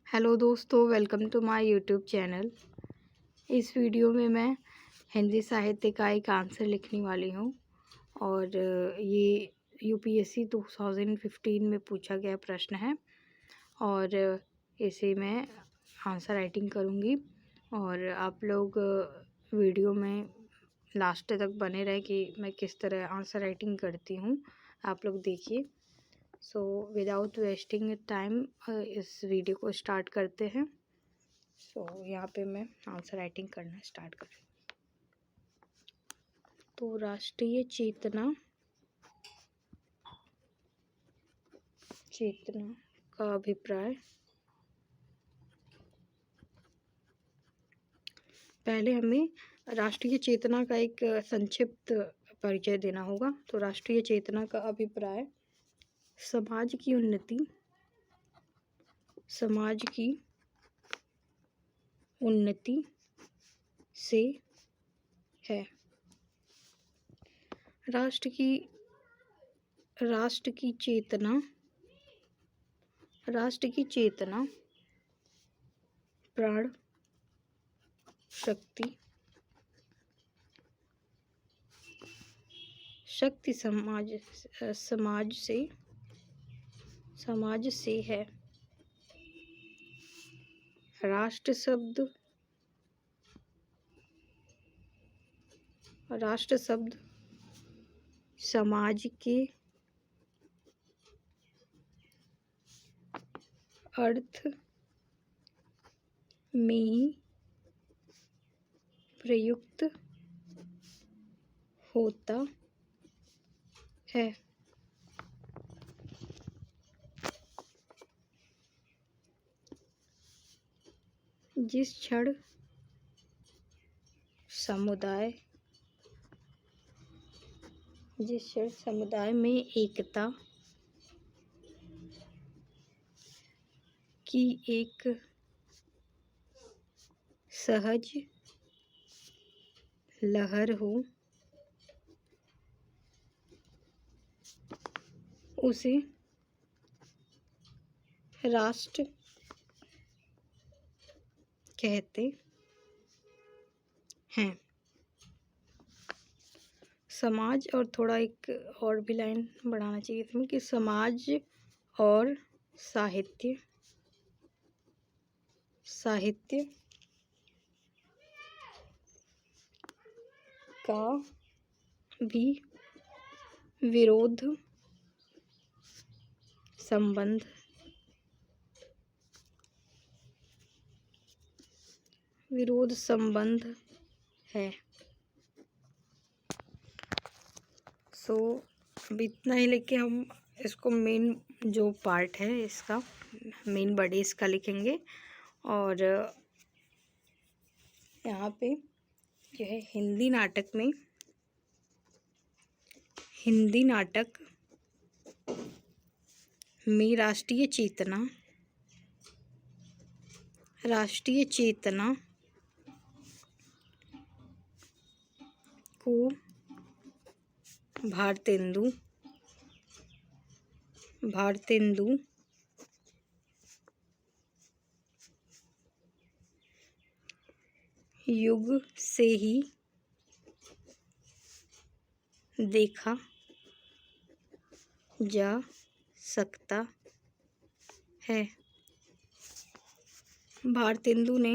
Hello दोस्तों, welcome to my YouTube channel. इस video में मैं हिंदी साहित्य का एक आंसर लिखने वाली हूँ और ये यूपीएससी 2015 में पूछा गया प्रश्न है और इसे मैं आंसर राइटिंग करूँगी और आप लोग वीडियो में लास्ट तक बने रहे कि मैं किस तरह आंसर राइटिंग करती हूँ। आप लोग देखिए। सो विदाउट वेस्टिंग टाइम इस वीडियो को स्टार्ट करते हैं। यहाँ पे मैं आंसर राइटिंग करना स्टार्ट करूँ। तो राष्ट्रीय चेतना का अभिप्राय। पहले हमें राष्ट्रीय चेतना का एक संक्षिप्त परिचय देना होगा। तो राष्ट्रीय चेतना का अभिप्राय समाज की उन्नति से है। राष्ट्र की चेतना प्राण शक्ति समाज से है। राष्ट्र शब्द समाज के अर्थ में ही प्रयुक्त होता है। जिस क्षण समुदाय में एकता की एक सहज लहर हो, उसे राष्ट्र कहते हैं। समाज और थोड़ा एक और भी लाइन बढ़ाना चाहिए इसमें कि समाज और साहित्य का भी विरोध संबंध है। अब इतना ही लेके हम इसको मेन जो पार्ट है इसका मेन बॉडी इसका लिखेंगे और यहाँ पे जो है हिंदी नाटक में राष्ट्रीय चेतना को भारतेंदु युग से ही देखा जा सकता है। भारतेंदु ने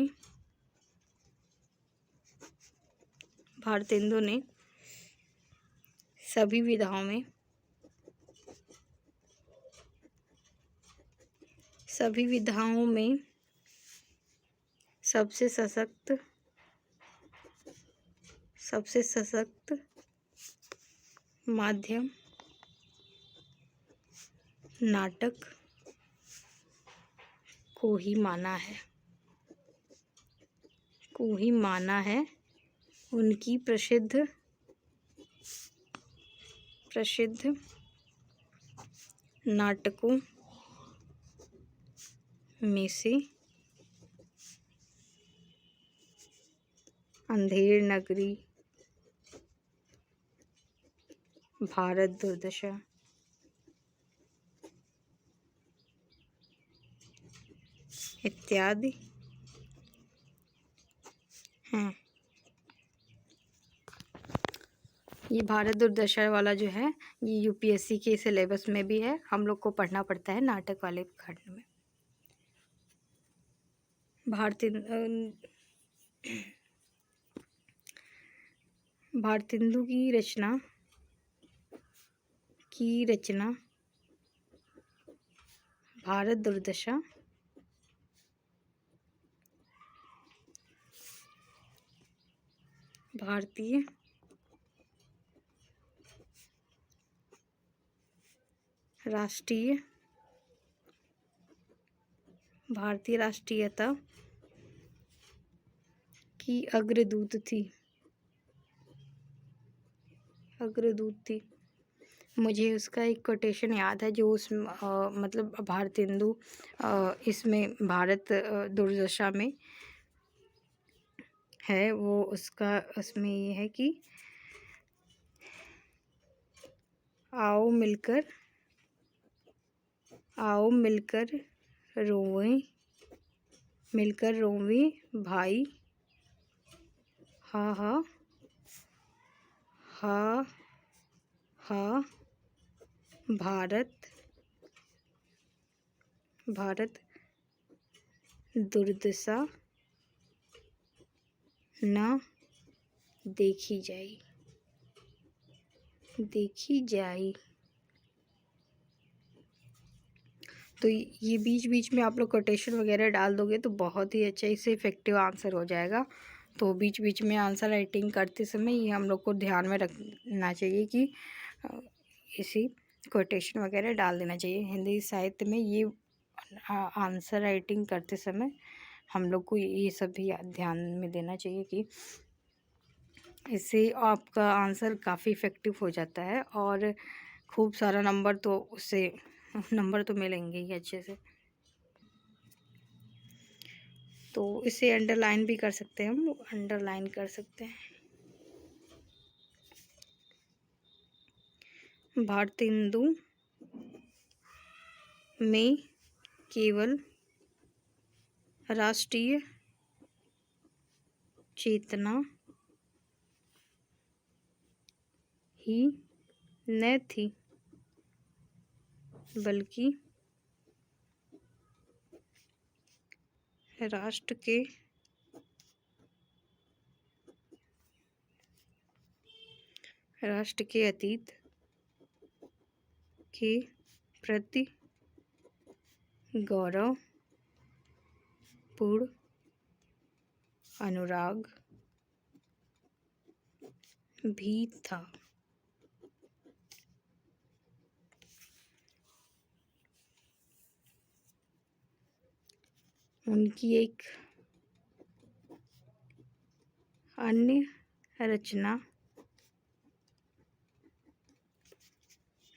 सभी विधाओं में सबसे सशक्त माध्यम नाटक को ही माना है। उनकी प्रसिद्ध नाटकों में से अंधेर नगरी, भारत दुर्दशा, इत्यादि हैं। ये भारत दुर्दशा वाला जो है ये यूपीएससी के सिलेबस में भी है, हम लोग को पढ़ना पड़ता है नाटक वाले खंड में। भारतेंदु की रचना भारत दुर्दशा भारतीय राष्ट्रीयता की अग्रदूत थी। मुझे उसका एक कोटेशन याद है जो उस मतलब भारतेंदु इसमें भारत दुर्दशा में है, वो उसका उसमें ये है कि आओ मिलकर रोवें भाई, हा हा हा हा भारत दुर्दशा न देखी जाए। तो ये बीच बीच में आप लोग कोटेशन वगैरह डाल दोगे तो बहुत ही अच्छा इससे इफ़ेक्टिव आंसर हो जाएगा। तो बीच बीच में आंसर राइटिंग करते समय ये हम लोग को ध्यान में रखना चाहिए कि इसी कोटेशन वगैरह डाल देना चाहिए। हिंदी साहित्य में ये आंसर राइटिंग करते समय हम लोग को ये सब भी ध्यान में देना चाहिए कि इससे आपका आंसर काफ़ी इफ़ेक्टिव हो जाता है और खूब सारा नंबर तो उससे नंबर तो मिलेंगे ही अच्छे से। तो इसे अंडरलाइन भी कर सकते हैं, हम अंडरलाइन कर सकते हैं। भारतेंदु में केवल राष्ट्रीय चेतना ही न थी बल्कि राष्ट्र के अतीत के प्रति गौरवपूर्ण अनुराग भी था। उनकी एक अन्य रचना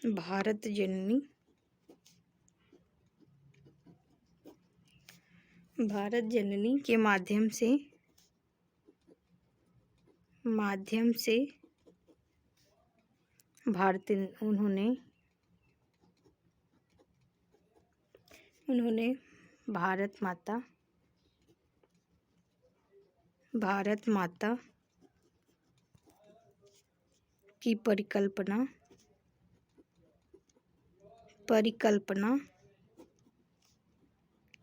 भारत जननी के माध्यम से उन्होंने भारत माता की परिकल्पना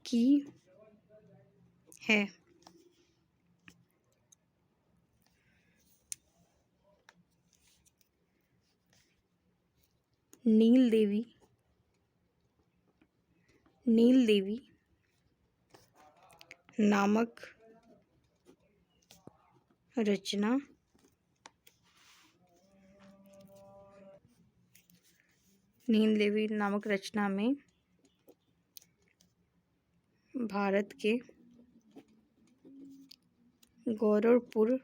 की है। नील देवी नामक रचना में भारत के गौरवपूर्ण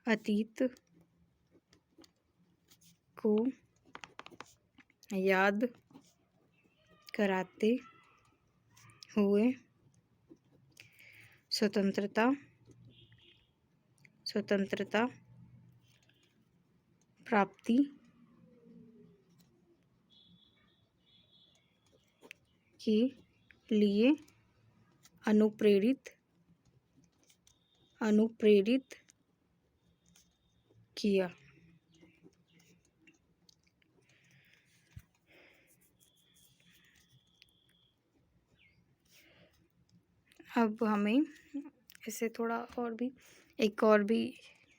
अतीत को याद कराते हुए स्वतंत्रता प्राप्ति की लिए अनुप्रेरित किया। अब हमें इससे थोड़ा और भी एक और भी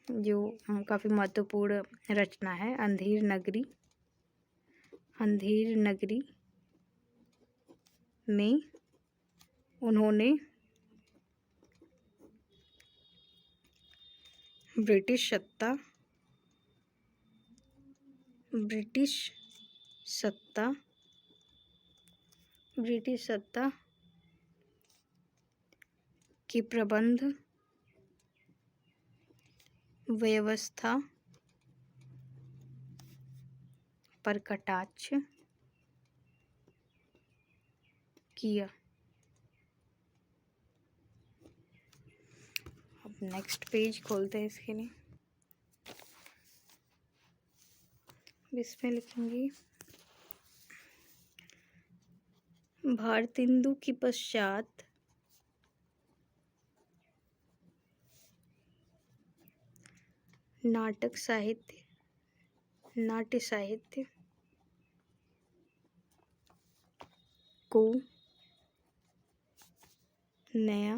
जो काफ़ी महत्वपूर्ण रचना है, अंधेर नगरी में उन्होंने ब्रिटिश सत्ता की प्रबंध व्यवस्था पर कटाक्ष किया। अब नेक्स्ट पेज खोलते हैं इसके लिए। इसमें लिखेंगे भारतेंदु के पश्चात नाट्य साहित्य को नया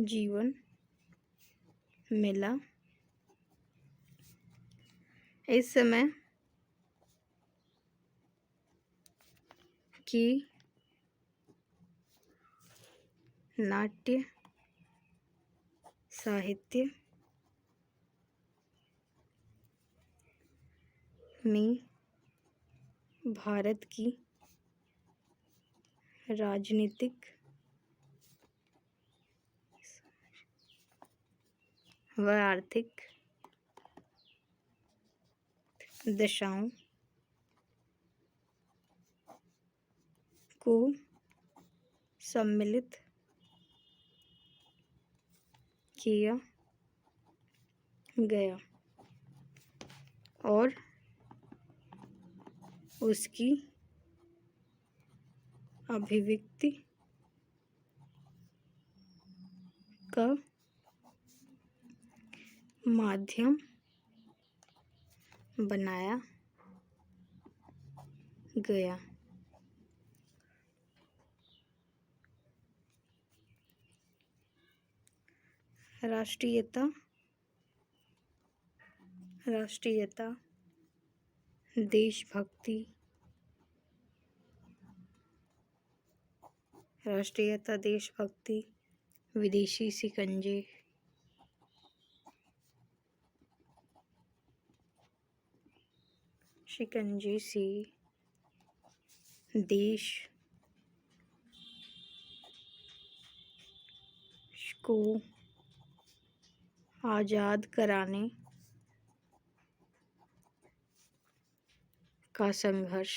जीवन मिला। इस समय की नाट्य साहित्य में भारत की राजनीतिक व आर्थिक दशाओं को सम्मिलित किया गया और उसकी अभिव्यक्ति का माध्यम बनाया गया। राष्ट्रीयता देशभक्ति विदेशी शिकंजे से देश को आज़ाद कराने का संघर्ष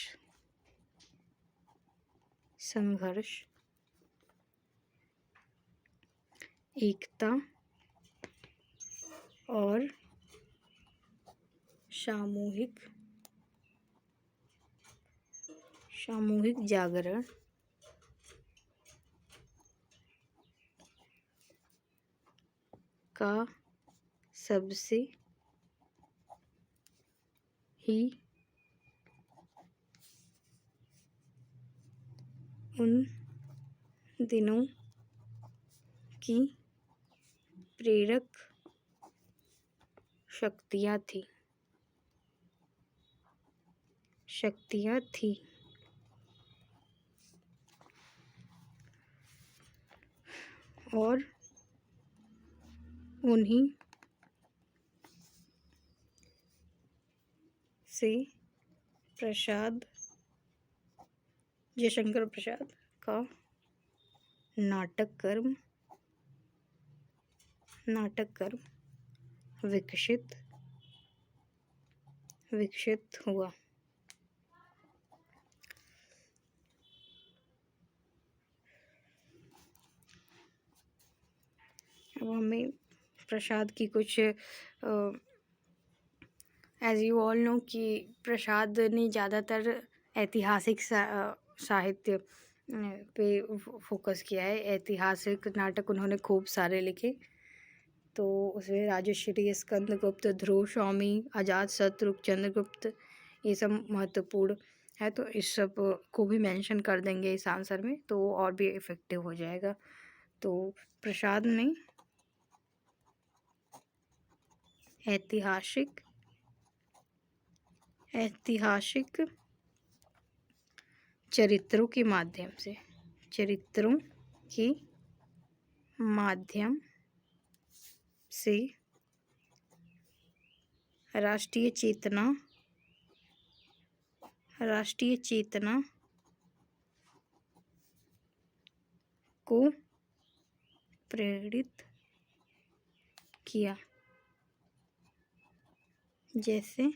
एकता और सामूहिक जागरण का सबसे ही उन दिनों की प्रेरक शक्तियाँ थी और उन्हीं से जयशंकर प्रसाद का नाटक कर्म विकसित हुआ। अब हमें प्रसाद की कुछ एज यू ऑल नो कि प्रसाद ने ज़्यादातर ऐतिहासिक साहित्य पे फोकस किया है। ऐतिहासिक नाटक उन्होंने खूब सारे लिखे, तो उसमें राजश्री, स्कंदगुप्त, ध्रुव स्वामी, अजातशत्रु, चंद्रगुप्त, ये सब महत्वपूर्ण है। तो इस सब को भी मेंशन कर देंगे इस आंसर में, तो और भी इफ़ेक्टिव हो जाएगा। तो प्रसाद ने ऐतिहासिक चरित्रों के माध्यम से राष्ट्रीय चेतना को प्रेरित किया, जैसे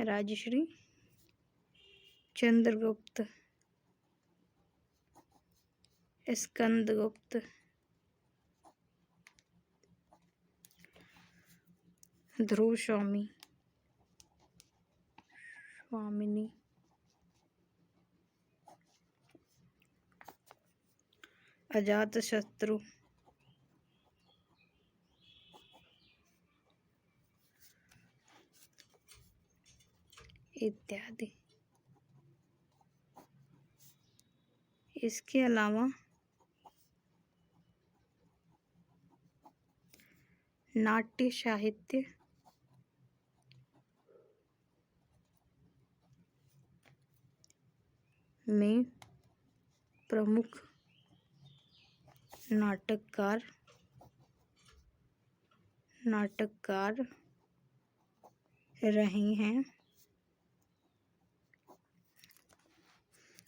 राजश्री, चंद्रगुप्त, स्कंदगुप्त, ध्रुव स्वामिनी, अजातशत्रु, इत्यादि। इसके अलावा नाट्य साहित्य में प्रमुख नाटककार रहे हैं।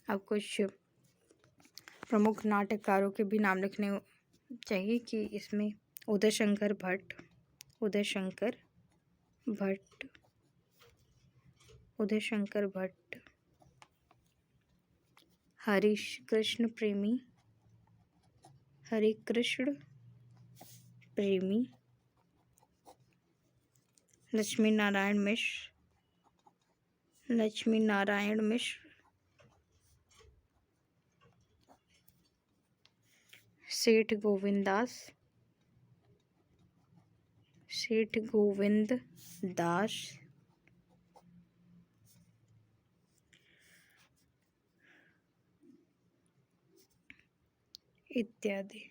अब कुछ प्रमुख नाटककारों के भी नाम लिखने चाहिए कि इसमें उदय शंकर भट्ट, हरिकृष्ण प्रेमी, लक्ष्मी नारायण मिश्र, सेठ गोविंद दास, इत्यादि।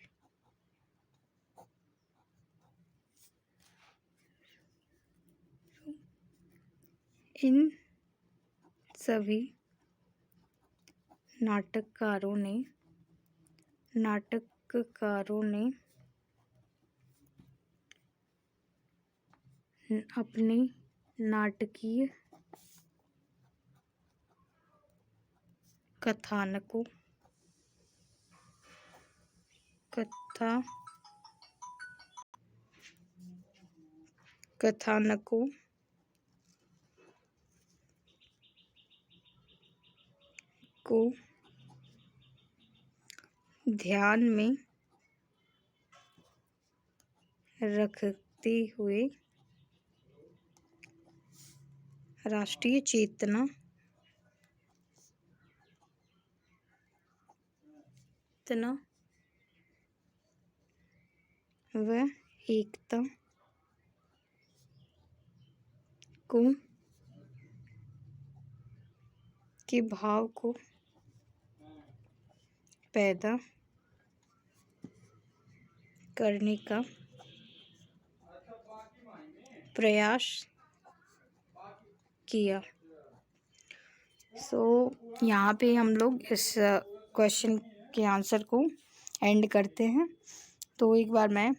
इन सभी नाटककारों ने अपने नाटकीय कथानकों को ध्यान में रखते हुए राष्ट्रीय चेतना व एकता के भाव को पैदा करने का प्रयास किया। यहाँ पे हम लोग इस क्वेश्चन के आंसर को एंड करते हैं। तो एक बार मैं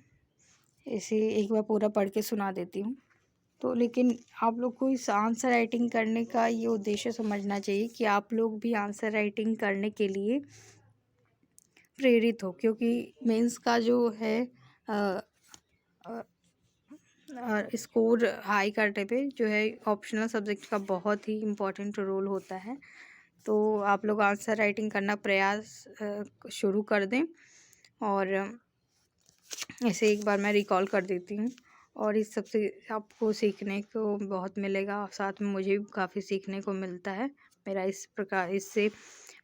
इसे एक बार पूरा पढ़ के सुना देती हूँ। तो लेकिन आप लोग को इस आंसर राइटिंग करने का ये उद्देश्य समझना चाहिए कि आप लोग भी आंसर राइटिंग करने के लिए प्रेरित हो, क्योंकि मेंस का जो है स्कोर हाई करने पे जो है ऑप्शनल सब्जेक्ट का बहुत ही इम्पोर्टेंट रोल होता है। तो आप लोग आंसर राइटिंग करना प्रयास शुरू कर दें। और ऐसे एक बार मैं रिकॉल कर देती हूँ। और इस सबसे आपको सीखने को बहुत मिलेगा और साथ में मुझे भी काफ़ी सीखने को मिलता है। मेरा इस प्रकार इससे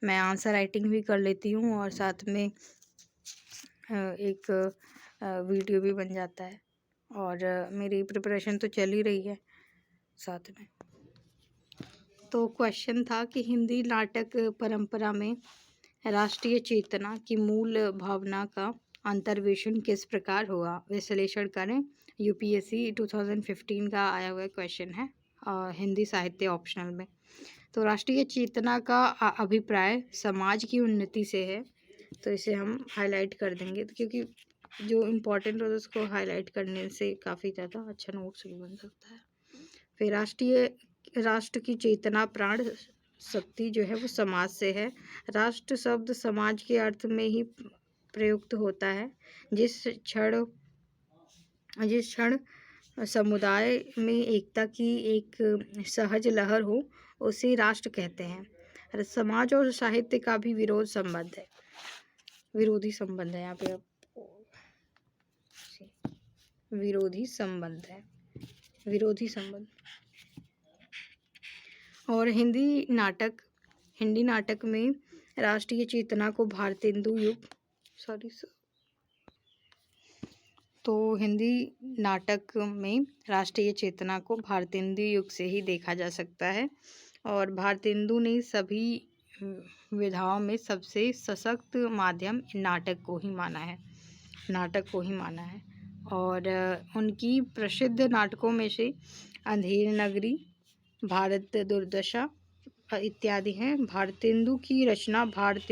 मैं आंसर राइटिंग भी कर लेती हूँ और साथ में एक वीडियो भी बन जाता है और मेरी प्रिपरेशन तो चल ही रही है साथ में। तो क्वेश्चन था कि हिंदी नाटक परंपरा में राष्ट्रीय चेतना की मूल भावना का अंतर्वेशन किस प्रकार हुआ, विश्लेषण करें। यूपीएससी 2015 का आया हुआ क्वेश्चन है हिंदी साहित्य ऑप्शनल में। तो राष्ट्रीय चेतना का अभिप्राय समाज की उन्नति से है, तो इसे हम हाईलाइट कर देंगे क्योंकि जो इम्पोर्टेंट होता है उसको हाईलाइट करने से काफ़ी ज़्यादा अच्छा नोट्स भी बन सकता है। फिर राष्ट्र की चेतना प्राण शक्ति जो है वो समाज से है। राष्ट्र शब्द समाज के अर्थ में ही प्रयुक्त होता है। जिस क्षण समुदाय में एकता की एक सहज लहर हो उसे राष्ट्र कहते हैं। समाज और साहित्य का भी विरोधी संबंध है यहाँ पे विरोधी संबंध। और हिंदी नाटक में राष्ट्रीय चेतना को भारतेंदु युग तो हिंदी नाटक में राष्ट्रीय चेतना को भारतेंदु युग से ही देखा जा सकता है और भारतेंदु ने सभी विधाओं में सबसे सशक्त माध्यम नाटक को ही माना है और उनकी प्रसिद्ध नाटकों में से अंधेर नगरी, भारत दुर्दशा इत्यादि हैं। भारतेंदु की रचना भारत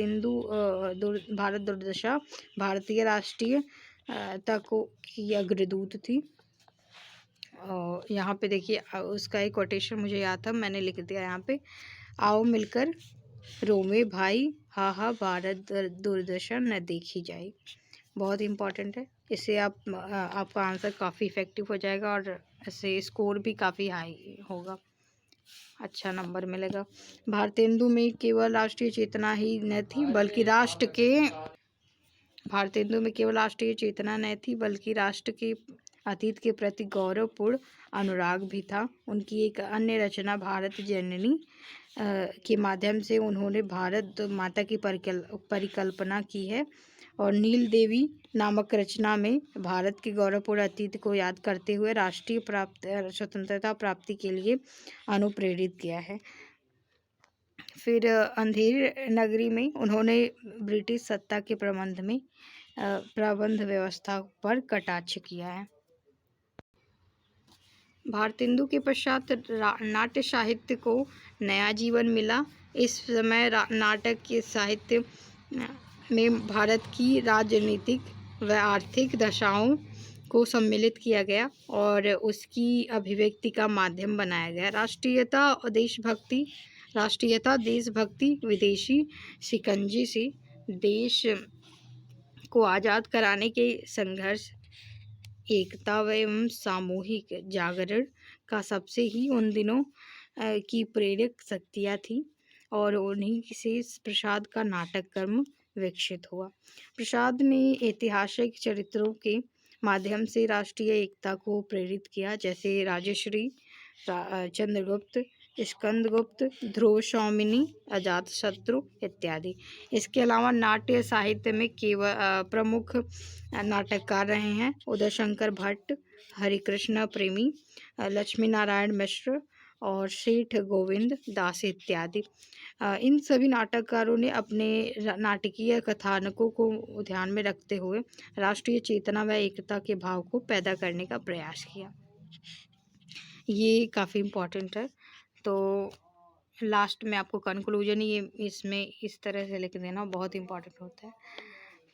दुर्दशा भारतीय राष्ट्रीय की अग्रदूत थी। और यहाँ पे देखिए उसका एक कोटेशन मुझे याद था, मैंने लिख दिया यहाँ पे। आओ मिलकर रोमे भाई, हा हा भारत दुर्दशा न देखी जाए। बहुत इम्पॉर्टेंट है, इससे आपका आंसर काफ़ी इफ़ेक्टिव हो जाएगा और इससे स्कोर भी काफ़ी हाई होगा, अच्छा नंबर मिलेगा। भारतेंदु में केवल राष्ट्रीय चेतना ही न थी बल्कि राष्ट्र के अतीत के प्रति गौरवपूर्ण अनुराग भी था। उनकी एक अन्य रचना भारत जननी के माध्यम से उन्होंने भारत माता की परिकल्पना की है और नील देवी नामक रचना में भारत के गौरवपूर्ण अतीत को याद करते हुए राष्ट्रीय स्वतंत्रता प्राप्ति के लिए अनुप्रेरित किया है। फिर अंधेर नगरी में उन्होंने ब्रिटिश सत्ता के प्रबंध व्यवस्था पर कटाक्ष किया है। भारतेंदु के पश्चात नाट्य साहित्य को नया जीवन मिला। इस समय नाटक के साहित्य में भारत की राजनीतिक व आर्थिक दशाओं को सम्मिलित किया गया और उसकी अभिव्यक्ति का माध्यम बनाया गया। राष्ट्रीयता देशभक्ति विदेशी शिकंजे से देश को आज़ाद कराने के संघर्ष, एकता एवं सामूहिक जागरण का सबसे ही उन दिनों की प्रेरक शक्तियाँ थी और उन्हीं से प्रसाद का नाटक कर्म विकसित हुआ। प्रसाद ने ऐतिहासिक चरित्रों के माध्यम से राष्ट्रीय एकता को प्रेरित किया, जैसे राजश्री, चंद्रगुप्त, स्कंदगुप्त, ध्रुव स्वामिनी, अजातशत्रु इत्यादि। इसके अलावा नाट्य साहित्य में केवल प्रमुख नाटककार रहे हैं उदय शंकर भट्ट, हरिकृष्ण प्रेमी, लक्ष्मी नारायण मिश्र और सेठ गोविंद दास इत्यादि। इन सभी नाटककारों ने अपने नाटकीय कथानकों को ध्यान में रखते हुए राष्ट्रीय चेतना व एकता के भाव को पैदा करने का प्रयास किया। ये काफ़ी इम्पोर्टेंट है। तो लास्ट में आपको कंक्लूजन ये इसमें इस तरह से लिख देना बहुत इम्पोर्टेंट होता है।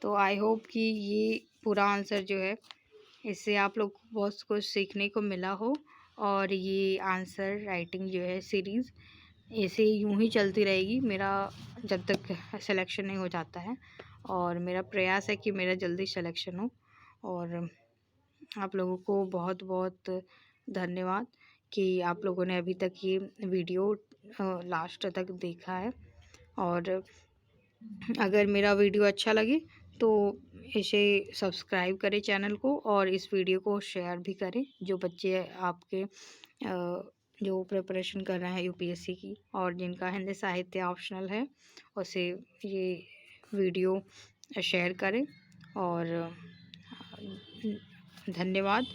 तो आई होप कि ये पूरा आंसर जो है इससे आप लोग को बहुत कुछ सीखने को मिला हो और ये आंसर राइटिंग जो है सीरीज़ ऐसे यूं ही चलती रहेगी मेरा जब तक सिलेक्शन नहीं हो जाता है और मेरा प्रयास है कि मेरा जल्दी सिलेक्शन हो। और आप लोगों को बहुत बहुत धन्यवाद कि आप लोगों ने अभी तक ये वीडियो लास्ट तक देखा है और अगर मेरा वीडियो अच्छा लगे तो इसे सब्सक्राइब करें चैनल को, और इस वीडियो को शेयर भी करें। जो बच्चे आपके जो प्रिपरेशन कर रहे हैं यूपीएससी की, और जिनका हिंदी साहित्य ऑप्शनल है, उसे ये वीडियो शेयर करें। और धन्यवाद।